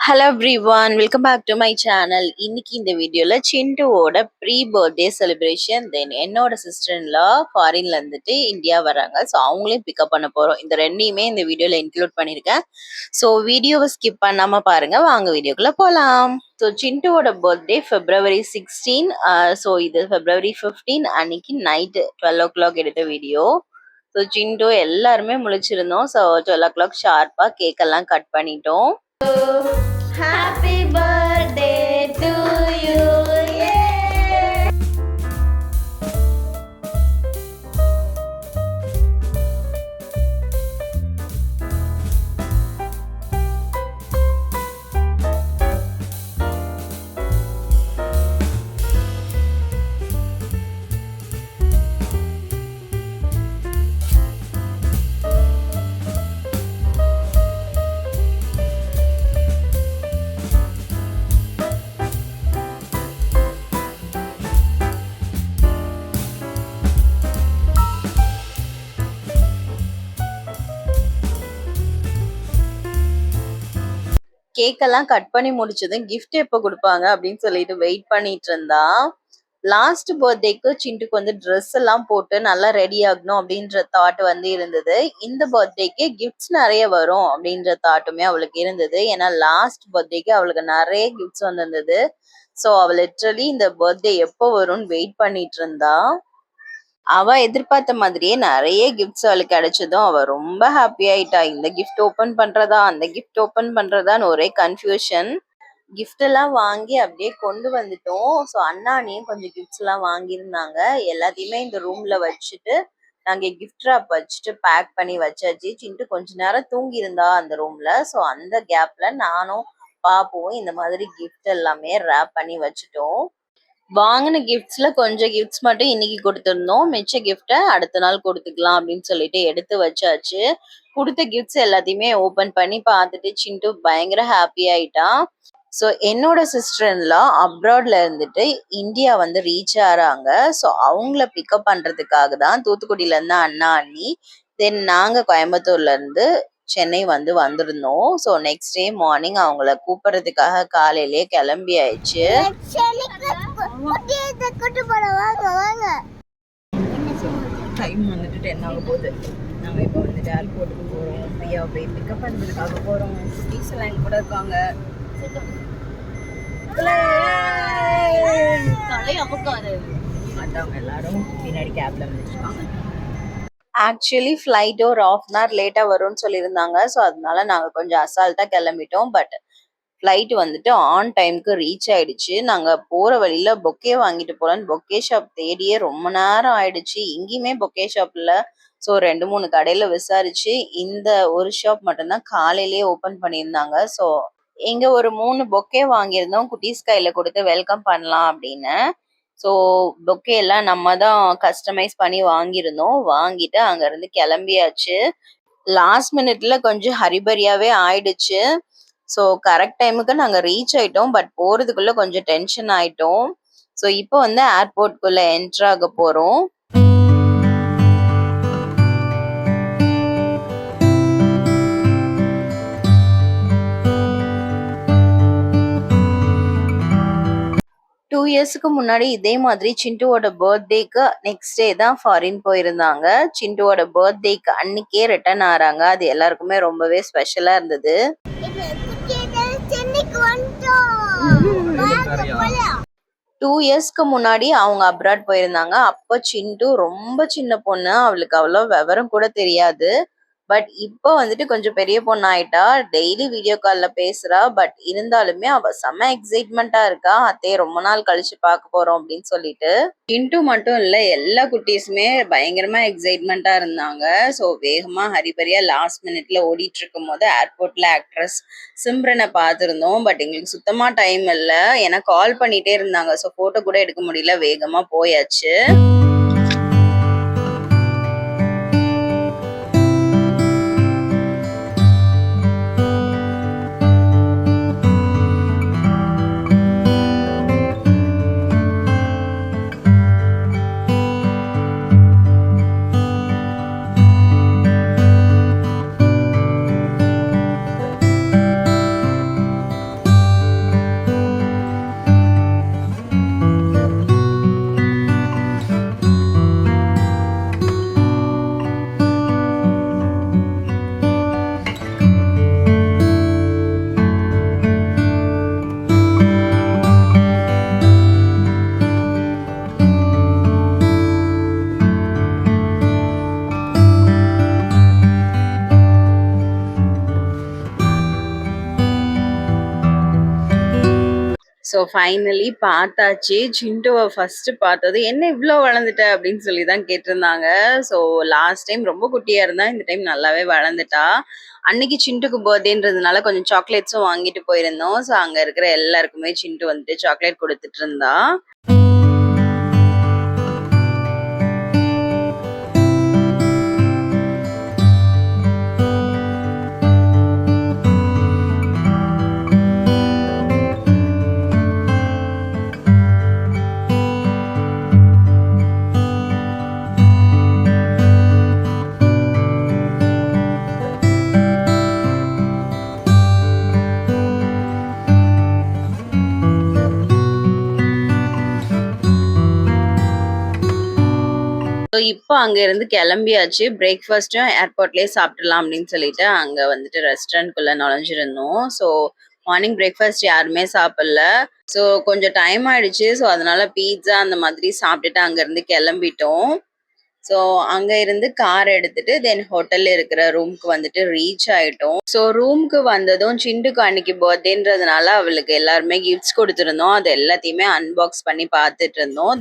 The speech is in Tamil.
Hello everyone, welcome back to my channel. இன்னைக்கு இந்த வீடியோல சிண்டுவோட ப்ரீ பர்த்டே செலிப்ரேஷன், தென் என்னோட சிஸ்டர்ல ஃபாரின்ல இருந்துட்டு இந்தியா வராங்க. ஸோ அவங்களையும் பிக்கப் பண்ண போறோம். இந்த ரெண்டையுமே இந்த வீடியோல இன்க்ளூட் பண்ணியிருக்கேன். ஸோ வீடியோவை ஸ்கிப் பண்ணாம பாருங்க. வாங்க வீடியோக்குள்ள போலாம். ஸோ சிண்டுவோட பர்த்டே February 16. ஸோ இது February 15 அன்னைக்கு நைட்டு 12 o'clock எடுத்த வீடியோ. ஸோ சிண்டு எல்லாருமே முழிச்சிருந்தோம். ஸோ 12 o'clock ஷார்ப்பா கேக் எல்லாம் கட் பண்ணிட்டோம். Happy birthday to you. Yeah. கேக்கெல்லாம் கட் பண்ணி முடிச்சதும் கிஃப்ட் எப்போ கொடுப்பாங்க அப்படின்னு சொல்லிட்டு வெயிட் பண்ணிட்டு இருந்தா. லாஸ்ட் பர்த்டேக்கு சிண்டுக்கு வந்து ட்ரெஸ் எல்லாம் போட்டு நல்லா ரெடி ஆகணும் அப்படின்ற தாட் வந்து இருந்தது. இந்த பர்த்டேக்கு கிஃப்ட்ஸ் நிறைய வரும் அப்படின்ற தாட்டுமே அவளுக்கு இருந்தது. ஏன்னா லாஸ்ட் பர்த்டேக்கு அவளுக்கு நிறைய கிஃப்ட்ஸ் வந்திருந்தது. ஸோ அவள் லிட்ரலி இந்த பர்த்டே எப்போ வரும்னு வெயிட் பண்ணிட்டு இருந்தா. அவ எதிர்பார்த்த மாதிரியே நிறைய கிஃப்ட்ஸ் அவளுக்கு கிடைச்சதும் அவ ரொம்ப ஹாப்பி ஆயிட்டா. இந்த கிஃப்ட் ஓபன் பண்றதா அந்த கிஃப்ட் ஓபன் பண்றதான்னு ஒரே கன்ஃபியூஷன். கிஃப்ட் எல்லாம் வாங்கி அப்படியே கொண்டு வந்துட்டோம். ஸோ அண்ணாணியும் கொஞ்சம் கிஃப்ட்ஸ் எல்லாம் வாங்கியிருந்தாங்க. எல்லாத்தையுமே இந்த ரூம்ல வச்சுட்டு நாங்க கிஃப்ட் ராப் வச்சுட்டு பேக் பண்ணி வச்சாச்சு. சிண்டு கொஞ்ச நேரம் தூங்கி இருந்தா அந்த ரூம்ல. ஸோ அந்த கேப்ல நானும் பாப்புவும் இந்த மாதிரி கிஃப்ட் எல்லாமே ரேப் பண்ணி வச்சுட்டோம். வாங்கின கிஃப்ட்ஸ்ல கொஞ்சம் கிஃப்ட்ஸ் மட்டும் இன்னைக்கு கொடுத்துருந்தோம். மிச்ச கிஃப்ட்டை அடுத்த நாள் கொடுத்துக்கலாம் அப்படின்னு சொல்லிட்டு எடுத்து வச்சாச்சு. கொடுத்த கிஃப்ட்ஸ் எல்லாத்தையுமே ஓபன் பண்ணி பார்த்துட்டு சிண்டு பயங்கர ஹாப்பி ஆயிட்டான். ஸோ என்னோட சிஸ்டர்லாம் அப்ராட்ல இருந்துட்டு இந்தியா வந்து ரீச் ஆறாங்க. ஸோ அவங்கள பிக்கப் பண்றதுக்காக தான் தூத்துக்குடியில இருந்து அண்ணா அண்ணி, தென் நாங்க கோயம்புத்தூர்ல இருந்து சென்னை வந்து வந்திருந்தோம். ஸோ நெக்ஸ்ட் டே மார்னிங் அவங்கள கூப்பிடுறதுக்காக காலையிலேயே கிளம்பி ஆயிடுச்சு. டைம் வந்துட்டு 10 ஆக போகுது. நாங்கள் இப்போ வந்துட்டு ஏர்போர்ட்டுக்கு போகிறோம். ஃப்ரீயாக போய் பிக்கப் பண்ணுறதுக்காக போகிறோம். குட்டீஸ் எல்லாம் எங்க கூட இருக்காங்க. மற்றவங்க எல்லாரும் பின்னாடி கேப்ல வந்துருக்காங்க. ஆக்சுவலி ஃப்ளைட் ஒரு 1/2 hour லேட்டாக வரும்னு சொல்லியிருந்தாங்க. ஸோ அதனால நாங்கள் கொஞ்சம் அசால்ட்டாக கிளம்பிட்டோம். பட் ஃப்ளைட் வந்துட்டு ஆன் டைமுக்கு ரீச் ஆயிடுச்சு. நாங்கள் போகிற வழியில பொக்கே வாங்கிட்டு போகலான்னு பொக்கே ஷாப் தேடியே ரொம்ப நேரம் ஆயிடுச்சு. எங்கேயுமே பொக்கே ஷாப் இல்லை. ஸோ 2-3 கடையில் விசாரிச்சு இந்த ஒரு ஷாப் மட்டும்தான் காலையிலேயே ஓப்பன் பண்ணியிருந்தாங்க. ஸோ இங்கே ஒரு 3 பொக்கே வாங்கியிருந்தோம். குட்டீஸ் கையில் கொடுத்து வெல்கம் பண்ணலாம் அப்படின்னு. ஸோ பொக்கே எல்லாம் நம்ம தான் கஸ்டமைஸ் பண்ணி வாங்கியிருந்தோம். வாங்கிட்டு அங்கேருந்து கிளம்பியாச்சு. லாஸ்ட் மினிட்ல கொஞ்சம் ஹரிபரியாவே ஆயிடுச்சு. ஸோ கரெக்ட் டைமுக்கு நாங்கள் ரீச் ஆயிட்டோம். பட் போறதுக்குள்ள கொஞ்சம் டென்ஷன் ஆயிட்டோம். ஸோ இப்போ வந்து ஏர்போர்ட்குள்ள என்டர் ஆக போறோம். டூ இயர்ஸ்க்கு முன்னாடி இதே மாதிரி சிண்டுவோட பர்த்டேக்கு நெக்ஸ்ட் டே தான் ஃபாரின் போயிருந்தாங்க. சிண்டுவோட பர்த்டேக்கு அன்னைக்கே ரிட்டர்ன் ஆறாங்க. அது எல்லாருக்குமே ரொம்பவே ஸ்பெஷலா இருந்தது. 2 இயர்ஸ்க்கு முன்னாடி அவங்க அப்ராட் போயிருந்தாங்க. அப்போ சிண்டு ரொம்ப சின்ன பொண்ணு. அவளுக்கு அவ்வளோ விவரம் கூட தெரியாது. பட் இப்போ வந்துட்டு கொஞ்சம் பெரிய பொண்ணு ஆயிட்டா. டெய்லி வீடியோ கால்ல பேசுறா. பட் இருந்தாலுமே அவ செம்ம எக்ஸைட்மெண்டா இருக்கா. அத்தையை ரொம்ப நாள் கழிச்சு பார்க்க போறோம் அப்படின்னு சொல்லிட்டு. சிண்டு மட்டும் இல்ல, எல்லா குட்டீஸுமே பயங்கரமா எக்ஸைட்மெண்டா இருந்தாங்க. ஸோ வேகமா ஹரிபரியா லாஸ்ட் மினிட்ல ஓடிட்டு இருக்கும் போது ஏர்போர்ட்ல ஆக்ட்ரஸ் சிம்ரனை பார்த்துருந்தோம். பட் எங்களுக்கு சுத்தமா டைம் இல்லை. ஏன்னா கால் பண்ணிட்டே இருந்தாங்க. ஸோ போட்டோ கூட எடுக்க முடியல. வேகமா போயாச்சு. ஸோ ஃபைனலி பார்த்தாச்சு. சிண்டுவ ஃபர்ஸ்ட்டு பார்த்தது, "என்ன இவ்ளோ வளர்ந்துட்ட?" அப்படின்னு சொல்லி தான் கேட்டிருந்தாங்க. ஸோ லாஸ்ட் டைம் ரொம்ப குட்டியா இருந்தா, இந்த டைம் நல்லாவே வளர்ந்துட்டா. அன்னைக்கு சிண்டுக்கு பர்த்டேன்றதுனால கொஞ்சம் சாக்லேட்ஸும் வாங்கிட்டு போயிருந்தோம். ஸோ அங்க இருக்கிற எல்லாருக்குமே சிண்டு வந்துட்டு சாக்லேட் குடுத்துட்டு இருந்தா. ஸோ இப்போ அங்க இருந்து கிளம்பியாச்சு. பிரேக்ஃபாஸ்ட்டும் ஏர்போர்ட்லயே சாப்பிட்டுறலாம் அப்படின்னு சொல்லிட்டு, அங்க வந்துட்டு ரெஸ்டாரண்ட்குள்ள நுழைஞ்சிருந்தோம். ஸோ மார்னிங் பிரேக்ஃபாஸ்ட் யாருமே சாப்பிடல. ஸோ கொஞ்சம் டைம் ஆயிடுச்சு. ஸோ அதனால பீட்ஸா அந்த மாதிரி சாப்பிட்டுட்டு அங்க இருந்து கிளம்பிட்டோம். ஸோ அங்க இருந்து கார் எடுத்துட்டு தென் ஹோட்டல்ல இருக்கிற ரூம்க்கு வந்துட்டு ரீச் ஆயிட்டோம். ஸோ ரூம்க்கு வந்ததும் சிண்டுக்கு அன்னைக்கு பர்த்டேன்றதுனால அவளுக்கு எல்லாருமே கிஃப்ட்ஸ் குடுத்திருந்தோம். அது எல்லாத்தையுமே அன்பாக்ஸ் பண்ணி பார்த்துட்டு இருந்தோம்.